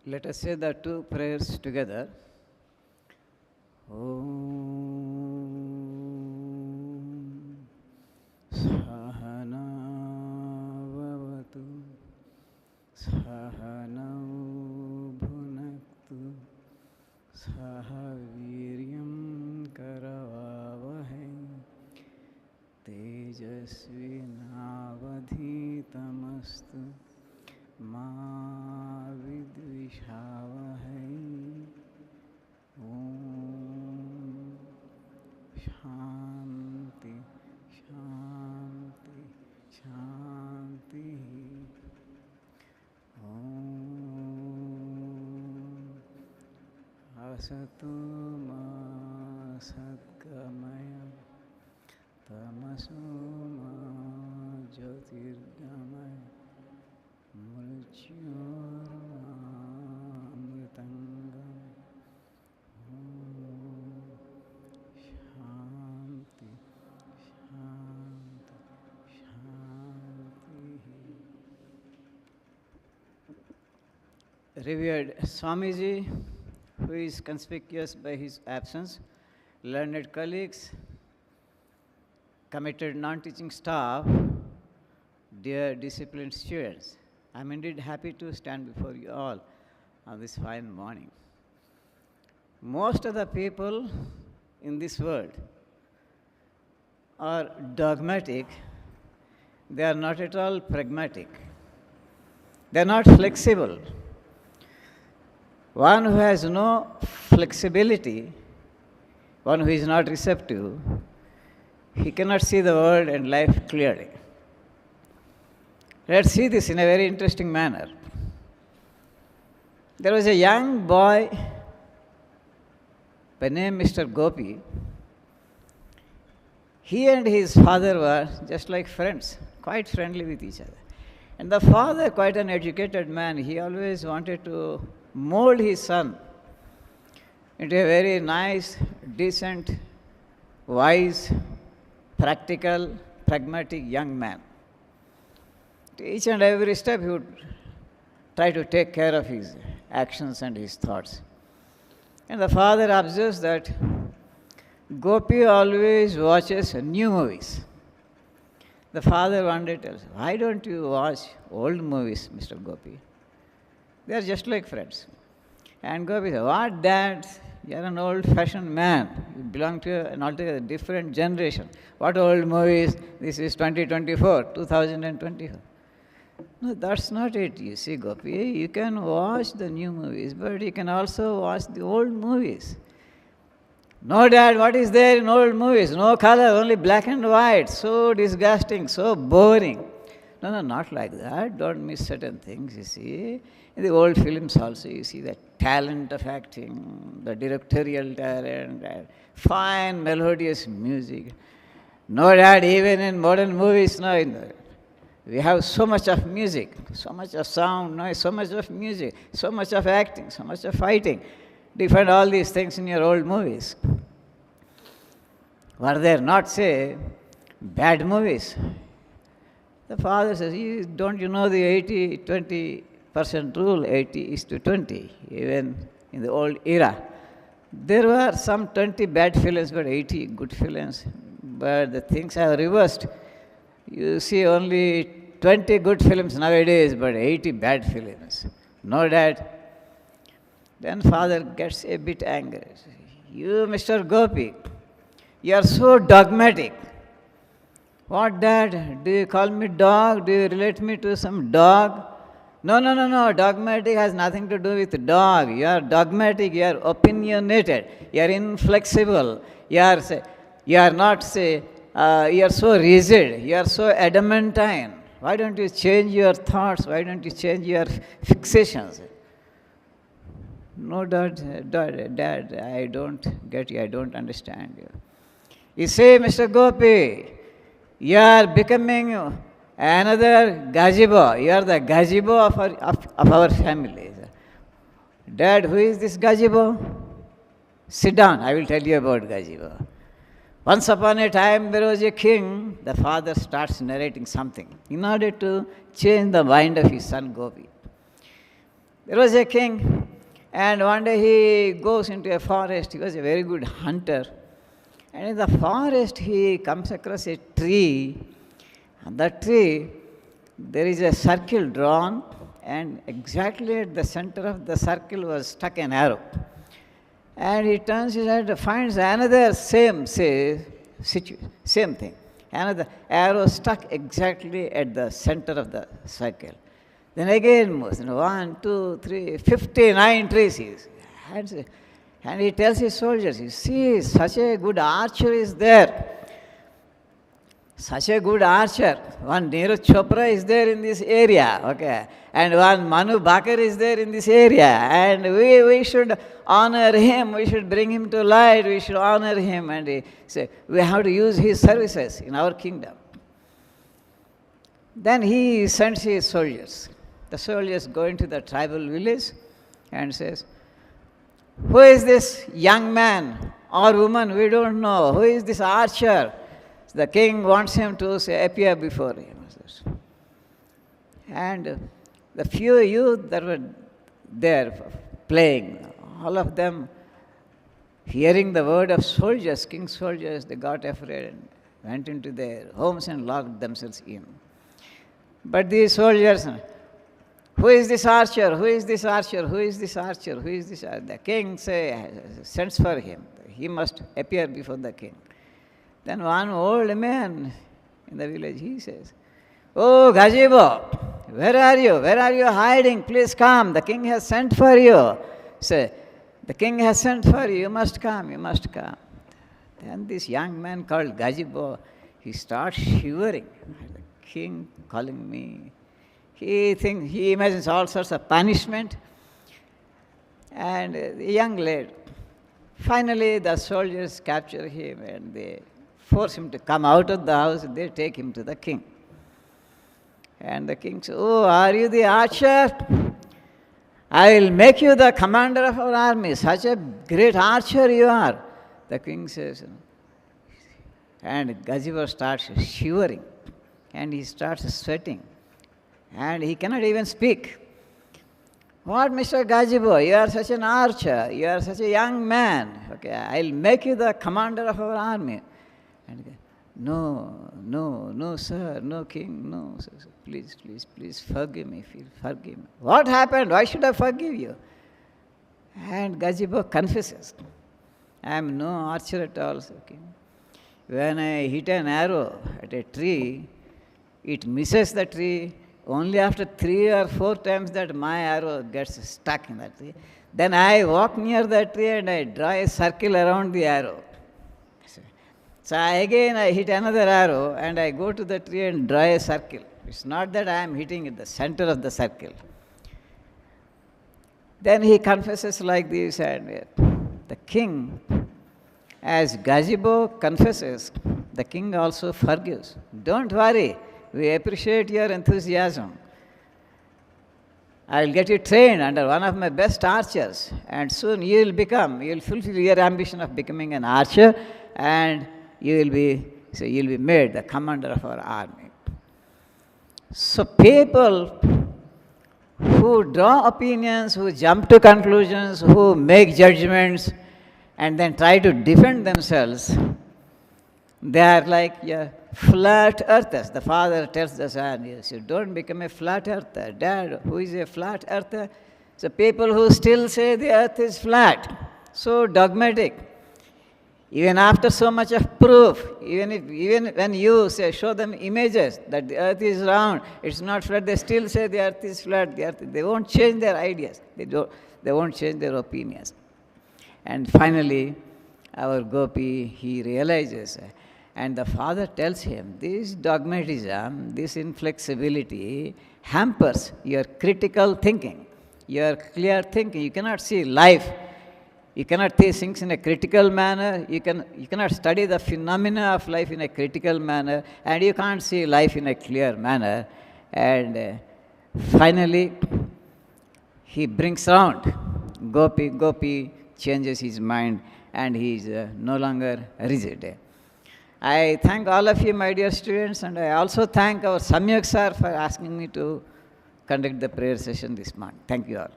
Let us say the two prayers together. Om Sahana Vavatu Sahanau Bhunaktu Sahaviryam Karavavahai Tejasvinavadhitamastu Ma Vidvishavahai. Om Shanti Shanti Shanti. Om Asatu Ma Satgamaya Tamasu Ma Jyotirgamaya Mritangam. Shanti, Shanti, Shanti. Revered Swamiji, who is conspicuous by his absence, learned colleagues, committed non-teaching staff, dear disciplined students, I am indeed happy to stand before you all on this fine morning. Most of the people in this world are dogmatic. They are not at all pragmatic. They are not flexible. One who has no flexibility, one who is not receptive, he cannot see the world and life clearly. Let's see this in a very interesting manner. There was a young boy by name Mr. Gopi. He and his father were just like friends, quite friendly with each other. And the father, quite an educated man, he always wanted to mold his son into a very nice, decent, wise, practical, pragmatic young man. To each and every step, he would try to take care of his actions and his thoughts. And the father observes that Gopi always watches new movies. The father one day tells, why don't you watch old movies, Mr. Gopi? They are just like friends. And Gopi says, what, Dad? You are an old-fashioned man. You belong to an altogether different generation. What old movies? This is 2024. No, that's not it, you see, Gopi. You can watch the new movies, but you can also watch the old movies. No, Dad, what is there in old movies? No color, only black and white. So disgusting, so boring. No, not like that. Don't miss certain things, you see. In the old films also, you see the talent of acting, the directorial talent, fine melodious music. No, Dad, even in modern movies now, we have so much of music, so much of sound, noise, so much of music, so much of acting, so much of fighting. Do you find all these things in your old movies? Were there not, say, bad movies? The father says, don't you know the 80-20% rule, 80:20, even in the old era. There were some 20 bad films, but 80 good films. But the things have reversed. You see only 20 good films nowadays, but 80 bad films. No, Dad. Then father gets a bit angry. You, Mr. Gopi, you are so dogmatic. What, Dad? Do you call me dog? Do you relate me to some dog? No. Dogmatic has nothing to do with dog. You are dogmatic, you are opinionated, you are inflexible, you are not, say, you are so rigid, you are so adamantine. Why don't you change your thoughts? Why don't you change your fixations? No, Dad, I don't get you, I don't understand you. You say, Mr. Gopi, you are becoming another gazebo. You are the gazebo of our family. Dad, who is this gazebo? Sit down, I will tell you about gazebo. Once upon a time, there was a king. The father starts narrating something in order to change the mind of his son Gopi. There was a king, and one day he goes into a forest. He was a very good hunter. And in the forest, he comes across a tree. On that tree, there is a circle drawn, and exactly at the center of the circle was stuck an arrow. And he turns his head, finds another same thing. Another arrow stuck exactly at the center of the circle. Then again moves, 1, 2, 3, 59 trees. And he tells his soldiers, you see, such a good archer is there. Such a good archer. One Neeraj Chopra is there in this area, okay, and one Manu Bhaker is there in this area, and we should honor him, we should bring him to light, we should honor him, and he say, we have to use his services in our kingdom. Then he sends his soldiers. The soldiers go into the tribal village and says, who is this young man or woman? We don't know. Who is this archer? The king wants him to appear before him. And the few youth that were there playing, all of them hearing the word of soldiers, king's soldiers, they got afraid and went into their homes and locked themselves in. But these soldiers, who is this archer? Who is this archer? Who is this archer? Who is this archer? The king sends for him. He must appear before the king. Then one old man in the village, he says, oh, Gazebo, where are you? Where are you hiding? Please come. The king has sent for you. Say, the king has sent for you. You must come. You must come. Then this young man called Gazebo, he starts shivering. The king calling me. He imagines all sorts of punishment. And the young lad, finally the soldiers capture him and they force him to come out of the house. They take him to the king. And the king says, oh, are you the archer? I will make you the commander of our army. Such a great archer you are. The king says, and Gazebo starts shivering. And he starts sweating. And he cannot even speak. What, Mr. Gazebo, you are such an archer. You are such a young man. Okay, I will make you the commander of our army. And no, sir, no, king, no. Sir, please forgive me, forgive me. What happened? Why should I forgive you? And Gazebo confesses, I am no archer at all, sir, king. When I hit an arrow at a tree, it misses the tree. Only after 3 or 4 times that my arrow gets stuck in that tree. Then I walk near that tree and I draw a circle around the arrow. So again I hit another arrow and I go to the tree and draw a circle. It's not that I am hitting at the center of the circle. Then he confesses like this, and the king, as Gazebo confesses, the king also forgives. Don't worry, we appreciate your enthusiasm. I will get you trained under one of my best archers, and soon you will fulfill your ambition of becoming an archer, and you will be made the commander of our army. So people who draw opinions, who jump to conclusions, who make judgments, and then try to defend themselves, they are like flat earthers. The father tells the son, you don't become a flat earther. Dad, who is a flat earther? So people who still say the earth is flat, so dogmatic. Even after so much of proof, even when you show them images that the earth is round, it's not flat, they still say the earth is flat. They won't change their ideas. They won't change their opinions. And finally, our Gopi, he realizes, and the father tells him, this dogmatism, this inflexibility hampers your critical thinking, your clear thinking. You cannot see life. You cannot see things in a critical manner. You cannot study the phenomena of life in a critical manner, and you can't see life in a clear manner. And finally, he brings round. Gopi changes his mind, and he is no longer rigid. I thank all of you, my dear students, and I also thank our Samyak sir for asking me to conduct the prayer session this morning. Thank you all.